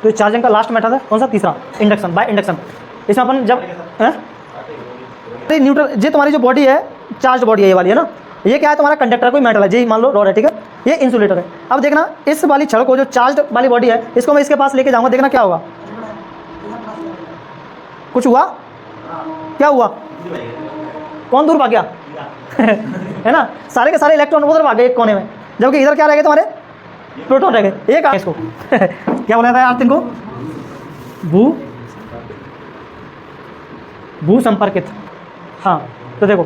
तो चार्जिंग का last method है कौन सा? तीसरा, इंडक्शन बाय इंडक्शन। इसमें अपन जब न्यूट्रल, ये तुम्हारी जो बॉडी है चार्ज बॉडी है ये वाली है ना, ये क्या है तुम्हारा कंडक्टर कोई मेटल है, जी मान लो रॉड है, ठीक है, ये इंसुलेटर है। अब देखना इस वाली छड़ को जो चार्ज वाली बॉडी है इसको मैं इसके पास लेके जाऊंगा, देखना क्या होगा, कुछ हुआ? क्या हुआ? कौन दूर भाग गया? है ना, सारे के सारे इलेक्ट्रॉन उधर भाग गए एक कोने में, जबकि इधर क्या रह गए तुम्हारे? प्रोटॉन रह गए। एक इसको क्या बोला था यार तुमको? भू संपर्कित। हाँ तो देखो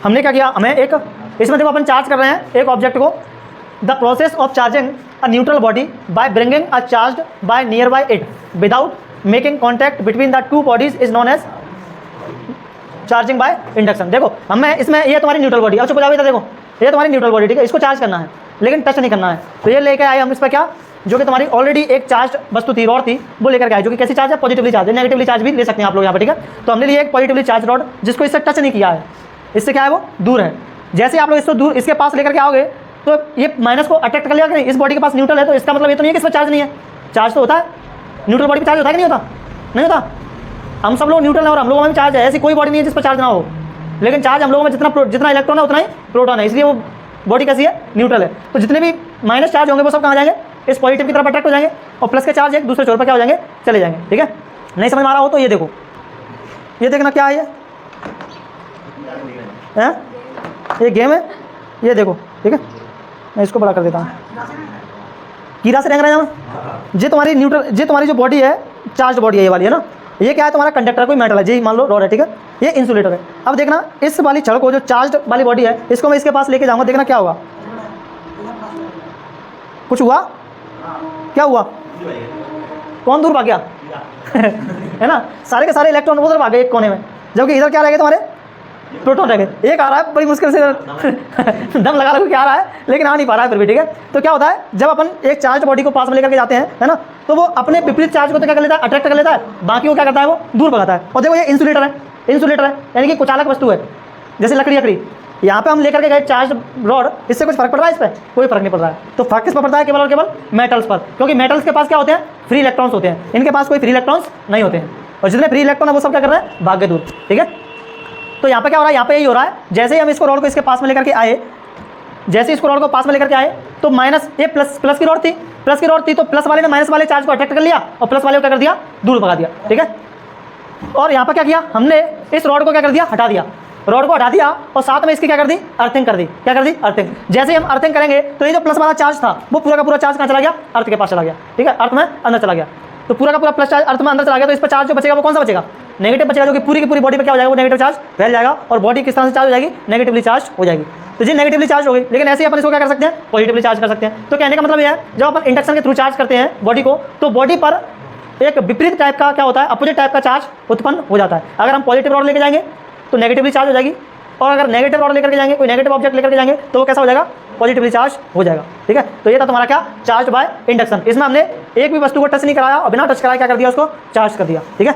हमने क्या किया, हमें एक इसमें देखो अपन चार्ज कर रहे हैं एक ऑब्जेक्ट को। The process of charging a neutral body by bringing a charge by near by it without making contact between the two bodies is known as charging by induction. देखो हमें इसमें ये तुम्हारी न्यूट्रल बॉडी, अब चुप जाओ इधर, देखो ये तुम्हारी न्यूट्रल बॉडी, ठीक है, इसको चार्ज करना है लेकिन टच नहीं करना है। तो ये लेके आए हम इस पर क्या, जो कि तुम्हारी ऑलरेडी एक चार्ज वस्तु थी, रॉड थी, वो लेकर के आए, जो कि कैसी चार्ज है? पॉजिटिवली चार्ज है, नेगेटिवली चार्ज भी ले सकते हैं आप लोग यहाँ पर, ठीक है। तो हमने लिए एक पॉजिटिवली चार्ज रॉड जिसको इससे टच नहीं किया है, इससे क्या है वो दूर है। जैसे आप लोग इसको दूर इसके पास लेकर के आओगे तो ये माइनस को अट्रैक्ट कर लिया कि नहीं, इस बॉडी के पास न्यूट्रल है, तो इसका मतलब ये तो नहीं है कि इस पर चार्ज नहीं है। चार्ज तो होता है, न्यूट्रल बॉडी पर चार्ज होता है कि नहीं होता? नहीं होता। हम सब लोग न्यूट्रल है और हम लोगों में भी चार्ज है, ऐसी कोई बॉडी नहीं है जिस पर चार्ज ना हो, लेकिन चार्ज हम लोगों में जितना इलेक्ट्रॉन है उतना ही प्रोटॉन है, इसलिए वो बॉडी कैसी है? न्यूट्रल है। तो जितने भी माइनस चार्ज होंगे वो सब कहाँ जाएंगे? इस पॉजिटिव की तरफ अट्रैक्ट हो जाएंगे, और प्लस के चार्ज एक दूसरे छोर पर क्या हो जाएंगे? चले जाएंगे, ठीक है। नहीं समझ में आ रहा हो तो ये देखो, ये देखना क्या है, ये गेम है, ये देखो, ठीक है, मैं इसको बड़ा कर देता हूँ, कीड़ा से रंग रहा है। ये तुम्हारी न्यूट्रल, ये तुम्हारी जो बॉडी है चार्ज बॉडी है ये वाली है ना, ये क्या है तुम्हारा कंडक्टर कोई मेटल है, जी मान लो रॉड है, ठीक है, ये इंसुलेटर है। अब देखना इस वाली छड़ को जो चार्ज वाली बॉडी है इसको मैं इसके पास लेके जाऊंगा, देखना क्या होगा, कुछ हुआ? क्या हुआ? कौन दूर भाग गया? है ना, सारे के सारे इलेक्ट्रॉन उधर भाग गए एक कोने में, जबकि इधर क्या रह गए तुम्हारे? प्रोटॉन रह गए। एक आ रहा है बड़ी मुश्किल से दम लगा रहा है क्या आ रहा है, लेकिन आ नहीं पा रहा है फिर भी, ठीक है। तो क्या होता है जब अपन एक चार्ज बॉडी को पास में लेकर के जाते हैं, है ना, तो वो अपने विपरीत चार्ज को तो क्या कर लेता है? अट्रैक्ट कर लेता है, बाकी वो क्या करता है? वो दूर भगाता है। और देखो ये इंसुलेटर है, इंसुलेटर है यानी कि कुचालक वस्तु है, जैसे लकड़ी यहाँ पे हम लेकर के गए चार्ज रॉड, इससे कुछ फर्क पड़ रहा है? इस पर कोई फर्क नहीं पड़ रहा है। तो फर्क किस पर पड़ता है? केवल और केवल मेटल्स पर, क्योंकि मेटल्स के पास क्या होते हैं? फ्री इलेक्ट्रॉन्स होते हैं, इनके पास कोई फ्री इलेक्ट्रॉन्स नहीं होते हैं, और जितने फ्री इलेक्ट्रॉन है वो सब क्या कर रहे हैं? भाग के दूर, ठीक है। तो यहाँ पे क्या हो रहा है? यहाँ पे यही हो रहा है, जैसे ही हम इसको रॉड को इसके पास में लेकर के आए, जैसे इसको रॉड को पास में लेकर के आए तो माइनस, ये प्लस की रॉड थी, प्लस की रॉड थी, तो प्लस वाले ने माइनस वाले चार्ज को अट्रैक्ट कर लिया और प्लस वाले को क्या कर दिया? दूर भगा दिया, ठीक है। और यहाँ पर क्या किया हमने? इस रॉड को क्या कर दिया? हटा दिया, रॉड को हटा दिया, और साथ में इसकी क्या कर दी? अर्थिंग कर दी। क्या कर दी? अर्थिंग। जैसे ही हम अर्थिंग करेंगे तो ये जो प्लस वाला चार्ज था वो पूरा का पूरा चार्ज कहाँ चला गया? अर्थ के पास चला गया, ठीक है, अर्थ में अंदर चला गया। तो पूरा का पूरा प्लस चार्ज अर्थ में अंदर चला गया, तो इस पर चार्ज जो बचेगा वो कौन सा बचेगा? नेगेटिव बचेगा, जो कि पूरी की पूरी बॉडी पे क्या हो जाएगा? वो नेगेटिव चार्ज फैल जाएगा, और बॉडी किस तरह से चार्ज हो जाएगी? नेगेटिवली चार्ज हो जाएगी। तो जी नेगेटिवली चार्ज हो गई, लेकिन ऐसे ही अपन इसको क्या कर सकते हैं? पॉजिटिवली चार्ज कर सकते हैं। तो कहने का मतलब यह है जब अपन इंडक्शन के थ्रू चार्ज करते हैं बॉडी को, तो बॉडी पर एक विपरीत टाइप का क्या होता है? अपोजिट टाइप का चार्ज उत्पन्न हो जाता है। अगर हम पॉजिटिव रॉड लेके जाएंगे तो नेगेटिवली चार्ज हो जाएगी, और अगर नेगेटिव रॉड लेकर के जाएंगे, कोई नेगेटिव ऑब्जेक्ट लेकर के जाएंगे, तो वो कैसा हो जाएगा? पॉजिटिवली चार्ज हो जाएगा, ठीक है। तो ये था तुम्हारा क्या? Charge by induction. इसमें हमने एक भी वस्तु को टच नहीं कराया और बिना टच कराए क्या कर दिया? उसको चार्ज कर दिया, ठीक है।